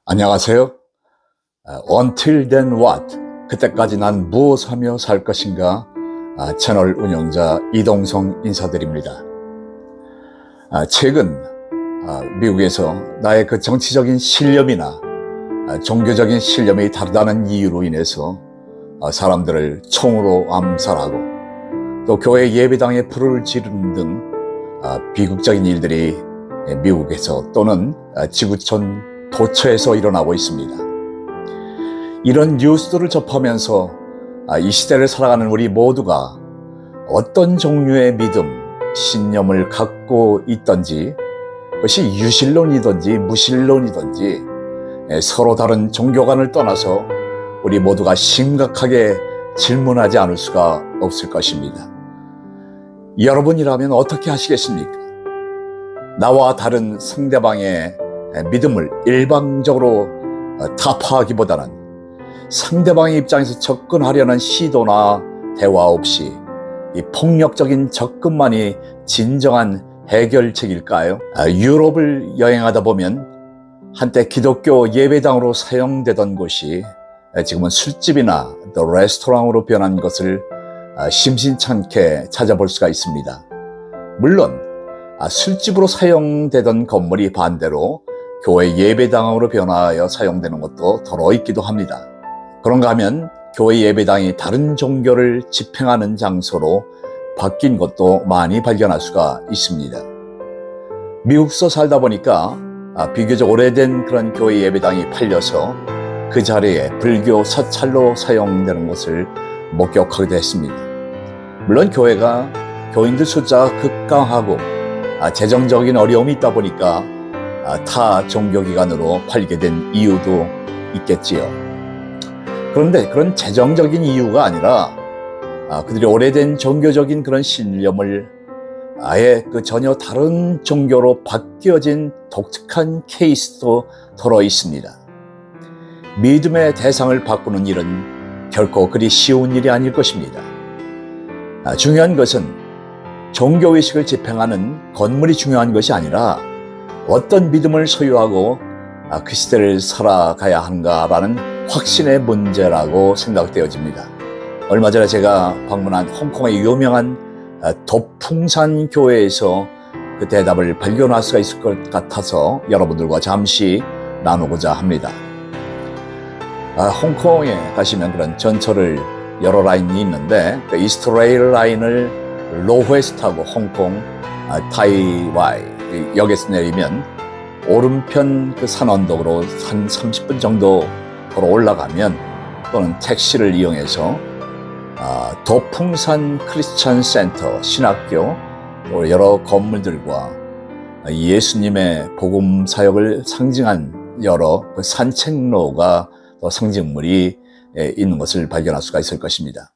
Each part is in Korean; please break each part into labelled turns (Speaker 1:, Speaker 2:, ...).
Speaker 1: 안녕하세요. Until then what? 그때까지 난 무엇하며 살 것인가? 채널 운영자 이동성 인사드립니다. 최근 미국에서 나의 그 정치적인 신념이나 종교적인 신념이 다르다는 이유로 인해서 사람들을 총으로 암살하고 또 교회 예배당에 불을 지르는 등 비극적인 일들이 미국에서 또는 지구촌 도처에서 일어나고 있습니다. 이런 뉴스들을 접하면서 이 시대를 살아가는 우리 모두가 어떤 종류의 믿음, 신념을 갖고 있던지, 그것이 유신론이든지 무신론이든지 서로 다른 종교관을 떠나서 우리 모두가 심각하게 질문하지 않을 수가 없을 것입니다. 여러분이라면 어떻게 하시겠습니까? 나와 다른 상대방의 믿음을 일방적으로 타파하기보다는 상대방의 입장에서 접근하려는 시도나 대화 없이 이 폭력적인 접근만이 진정한 해결책일까요? 유럽을 여행하다 보면 한때 기독교 예배당으로 사용되던 곳이 지금은 술집이나 또 레스토랑으로 변한 것을 심심찮게 찾아볼 수가 있습니다. 물론 술집으로 사용되던 건물이 반대로 교회 예배당으로 변화하여 사용되는 것도 더러 있기도 합니다. 그런가 하면 교회 예배당이 다른 종교를 집행하는 장소로 바뀐 것도 많이 발견할 수가 있습니다. 미국서 살다 보니까 비교적 오래된 그런 교회 예배당이 팔려서 그 자리에 불교 사찰로 사용되는 것을 목격하기도 했습니다. 물론 교회가 교인들 숫자가 급감하고 재정적인 어려움이 있다 보니까 타 종교기관으로 팔게 된 이유도 있겠지요. 그런데 그런 재정적인 이유가 아니라 그들이 오래된 종교적인 그런 신념을 아예 그 전혀 다른 종교로 바뀌어진 독특한 케이스도 더러 있습니다. 믿음의 대상을 바꾸는 일은 결코 그리 쉬운 일이 아닐 것입니다. 중요한 것은 종교의식을 집행하는 건물이 중요한 것이 아니라 어떤 믿음을 소유하고 그 시대를 살아가야 하는가라는 확신의 문제라고 생각되어집니다. 얼마 전에 제가 방문한 홍콩의 유명한 도풍산 교회에서 그 대답을 발견할 수가 있을 것 같아서 여러분들과 잠시 나누고자 합니다. 홍콩에 가시면 그런 전철을 여러 라인이 있는데 그 이스트 레일 라인을 로후에서 타고 홍콩 타이와이 역에서 내리면 오른편 그 산 언덕으로 한 30분 정도 걸어 올라가면 또는 택시를 이용해서 도풍산 크리스천 센터 신학교 또 여러 건물들과 예수님의 복음 사역을 상징한 여러 그 산책로가 또 상징물이 있는 것을 발견할 수가 있을 것입니다.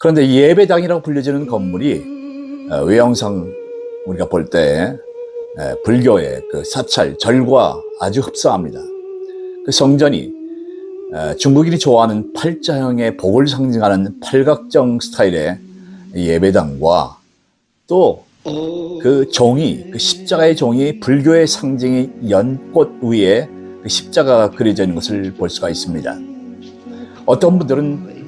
Speaker 1: 그런데 예배당이라고 불려지는 건물이 외형상 우리가 볼 때 불교의 그 사찰, 절과 아주 흡사합니다. 그 성전이 중국인이 좋아하는 팔자형의 복을 상징하는 팔각정 스타일의 예배당과 또 그 종이, 그 십자가의 종이 불교의 상징이 연꽃 위에 그 십자가가 그려져 있는 것을 볼 수가 있습니다. 어떤 분들은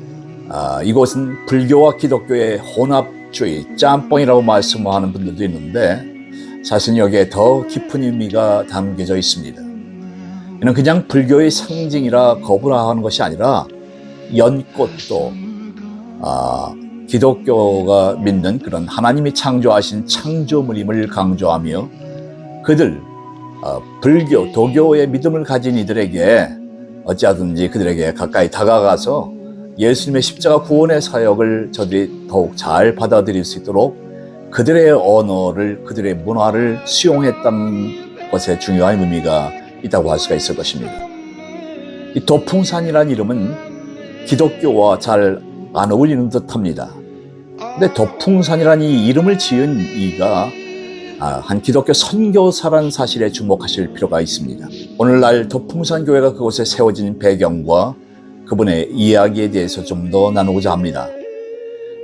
Speaker 1: 이곳은 불교와 기독교의 혼합주의, 짬뽕이라고 말씀하는 분들도 있는데 사실 여기에 더 깊은 의미가 담겨져 있습니다. 이는 그냥 불교의 상징이라 거부하는 것이 아니라 연꽃도 기독교가 믿는 그런 하나님이 창조하신 창조물임을 강조하며 그들 불교, 도교의 믿음을 가진 이들에게 어찌하든지 그들에게 가까이 다가가서 예수님의 십자가 구원의 사역을 저들이 더욱 잘 받아들일 수 있도록 그들의 언어를, 그들의 문화를 수용했다는 것에 중요한 의미가 있다고 할 수가 있을 것입니다. 이 도풍산이라는 이름은 기독교와 잘 안 어울리는 듯합니다. 근데 도풍산이라는 이 이름을 지은 이가 한 기독교 선교사라는 사실에 주목하실 필요가 있습니다. 오늘날 도풍산 교회가 그곳에 세워진 배경과 그분의 이야기에 대해서 좀 더 나누고자 합니다.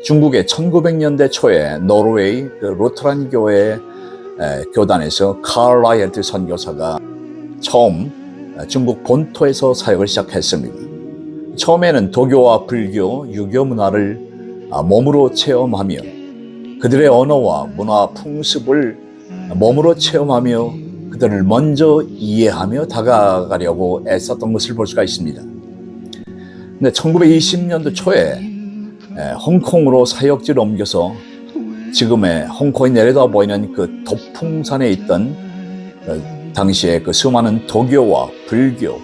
Speaker 1: 중국의 1900년대 초에 노르웨이 그 루터란 교회 교단에서 칼 라이언트 선교사가 처음 중국 본토에서 사역을 시작했습니다. 처음에는 도교와 불교, 유교 문화를 몸으로 체험하며 그들의 언어와 문화 풍습을 몸으로 체험하며 그들을 먼저 이해하며 다가가려고 애썼던 것을 볼 수가 있습니다. 근데 1920년도 초에 홍콩으로 사역지를 옮겨서 지금의 홍콩이 내려다 보이는 그 도풍산에 있던 당시에 그 수많은 도교와 불교,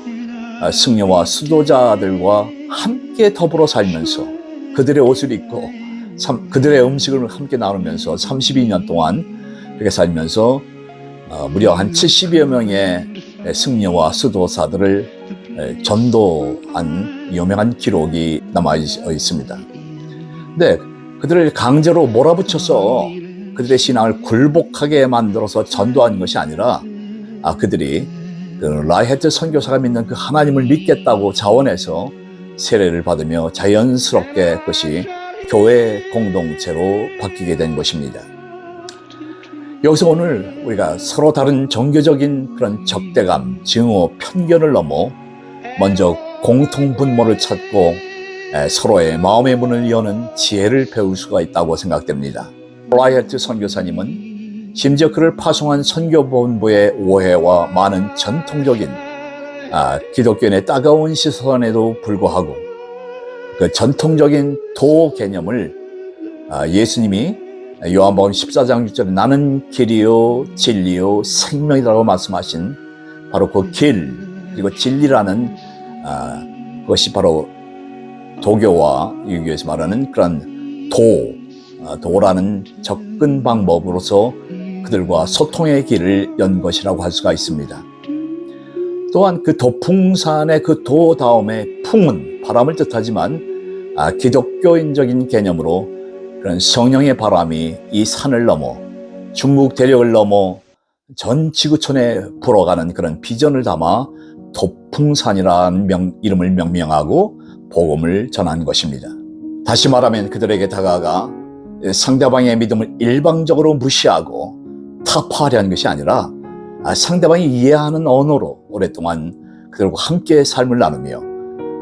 Speaker 1: 승려와 수도자들과 함께 더불어 살면서 그들의 옷을 입고 그들의 음식을 함께 나누면서 32년 동안 그렇게 살면서 무려 한 70여 명의 승려와 수도사들을 전도한 유명한 기록이 남아 있습니다. 근데 그들을 강제로 몰아붙여서 그들의 신앙을 굴복하게 만들어서 전도한 것이 아니라 그들이 그 라이헤트 선교사가 믿는 그 하나님을 믿겠다고 자원해서 세례를 받으며 자연스럽게 그것이 교회 공동체로 바뀌게 된 것입니다. 여기서 오늘 우리가 서로 다른 종교적인 그런 적대감, 증오, 편견을 넘어 먼저 공통분모를 찾고 서로의 마음의 문을 여는 지혜를 배울 수가 있다고 생각됩니다. 라이헤트 선교사님은 심지어 그를 파송한 선교본부의 오해와 많은 전통적인 기독교인의 따가운 시선에도 불구하고 그 전통적인 도 개념을 예수님이 요한복음 14장 6절에 나는 길이요 진리요 생명이라고 말씀하신 바로 그 길 그리고 진리라는 그것이 바로 도교와 유교에서 말하는 그런 도라는 접근 방법으로서 그들과 소통의 길을 연 것이라고 할 수가 있습니다. 또한 그 도풍산의 그 도 다음에 풍은 바람을 뜻하지만 기독교인적인 개념으로 그런 성령의 바람이 이 산을 넘어 중국 대륙을 넘어 전 지구촌에 불어가는 그런 비전을 담아 도풍산이라는 이름을 명명하고 복음을 전한 것입니다. 다시 말하면 그들에게 다가가 상대방의 믿음을 일방적으로 무시하고 타파하려 하는 것이 아니라 상대방이 이해하는 언어로 오랫동안 그들과 함께 삶을 나누며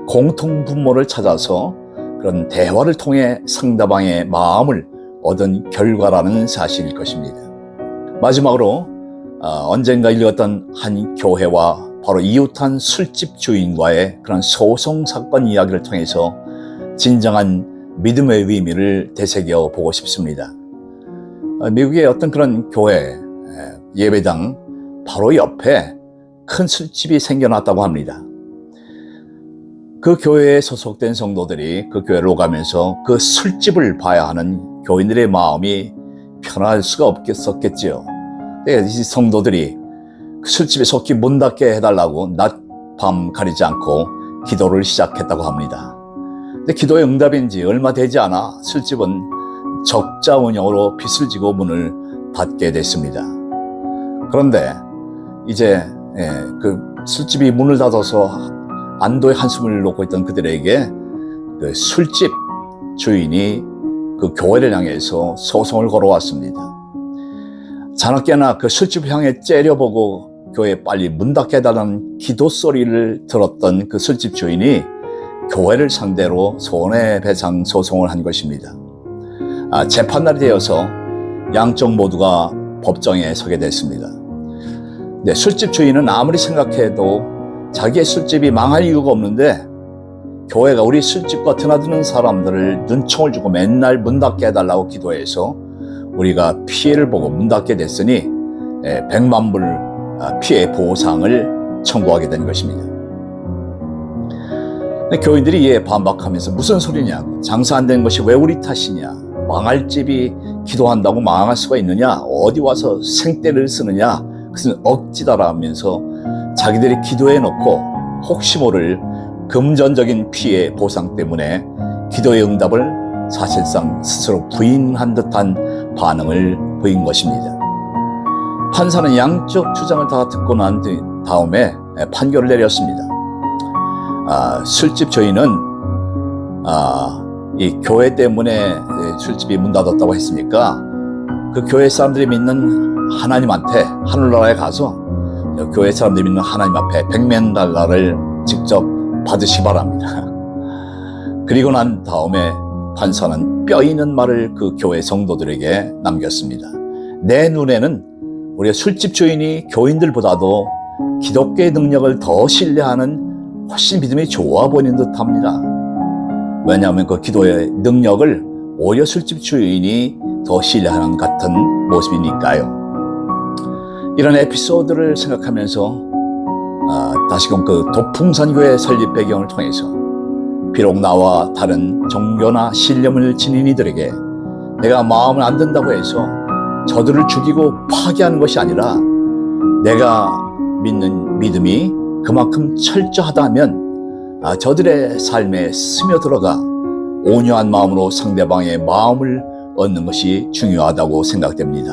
Speaker 1: 공통분모를 찾아서 그런 대화를 통해 상대방의 마음을 얻은 결과라는 사실일 것입니다. 마지막으로 언젠가 읽었던 한 교회와 바로 이웃한 술집 주인과의 그런 소송 사건 이야기를 통해서 진정한 믿음의 의미를 되새겨 보고 싶습니다. 미국의 어떤 그런 교회 예배당 바로 옆에 큰 술집이 생겨났다고 합니다. 그 교회에 소속된 성도들이 그 교회로 가면서 그 술집을 봐야 하는 교인들의 마음이 편할 수가 없겠었겠지요. 이 성도들이 그 술집에 속히 문 닫게 해달라고 낮, 밤 가리지 않고 기도를 시작했다고 합니다. 근데 기도의 응답인지 얼마 되지 않아 술집은 적자 운영으로 빚을 지고 문을 닫게 됐습니다. 그런데 이제 그 술집이 문을 닫아서 안도의 한숨을 놓고 있던 그들에게 그 술집 주인이 그 교회를 향해서 소송을 걸어왔습니다. 자나깨나 그 술집을 향해 째려보고 교회에 빨리 문 닫게 해달라는 기도 소리를 들었던 그 술집 주인이 교회를 상대로 손해배상 소송을 한 것입니다. 재판날이 되어서 양쪽 모두가 법정에 서게 됐습니다. 네, 술집 주인은 아무리 생각해도 자기의 술집이 망할 이유가 없는데 교회가 우리 술집과 드나드는 사람들을 눈총을 주고 맨날 문 닫게 해달라고 기도해서 우리가 피해를 보고 문 닫게 됐으니 100만 불 피해 보상을 청구하게 된 것입니다. 교인들이 이에 반박하면서 무슨 소리냐, 장사 안 된 것이 왜 우리 탓이냐, 망할 집이 기도한다고 망할 수가 있느냐, 어디 와서 생떼를 쓰느냐, 그것은 억지다라면서 자기들이 기도해 놓고 혹시 모를 금전적인 피해 보상 때문에 기도의 응답을 사실상 스스로 부인한 듯한 반응을 보인 것입니다. 판사는 양쪽 주장을 다 듣고 난 다음에 판결을 내렸습니다. 술집 주인은 이 교회 때문에 술집이 문 닫았다고 했으니까 그 교회 사람들이 믿는 하나님한테 하늘나라에 가서 교회 사람들이 믿는 하나님 앞에 $100만 직접 받으시 바랍니다. 그리고 난 다음에 판사는 뼈 있는 말을 그 교회 성도들에게 남겼습니다. 내 눈에는 우리가 술집 주인이 교인들보다도 기독교의 능력을 더 신뢰하는 훨씬 믿음이 좋아 보이는 듯합니다. 왜냐하면 그 기도의 능력을 오히려 술집 주인이 더 신뢰하는 같은 모습이니까요. 이런 에피소드를 생각하면서 다시금 그 도풍산교회 설립 배경을 통해서 비록 나와 다른 종교나 신념을 지닌 이들에게 내가 마음을 안 든다고 해서 저들을 죽이고 파괴하는 것이 아니라 내가 믿는 믿음이 그만큼 철저하다면 저들의 삶에 스며들어가 온유한 마음으로 상대방의 마음을 얻는 것이 중요하다고 생각됩니다.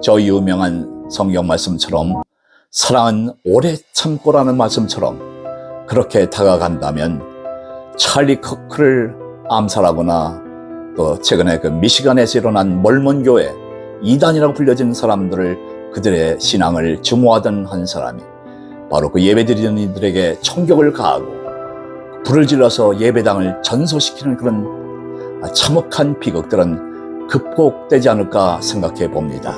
Speaker 1: 저 유명한 성경 말씀처럼 사랑은 오래 참고라는 말씀처럼 그렇게 다가간다면 찰리 커크를 암살하거나 또 최근에 그 미시간에서 일어난 몰몬교회 이단이라고 불려진 사람들을 그들의 신앙을 증오하던 한 사람이 바로 그 예배드리는 이들에게 총격을 가하고 불을 질러서 예배당을 전소시키는 그런 참혹한 비극들은 극복되지 않을까 생각해 봅니다.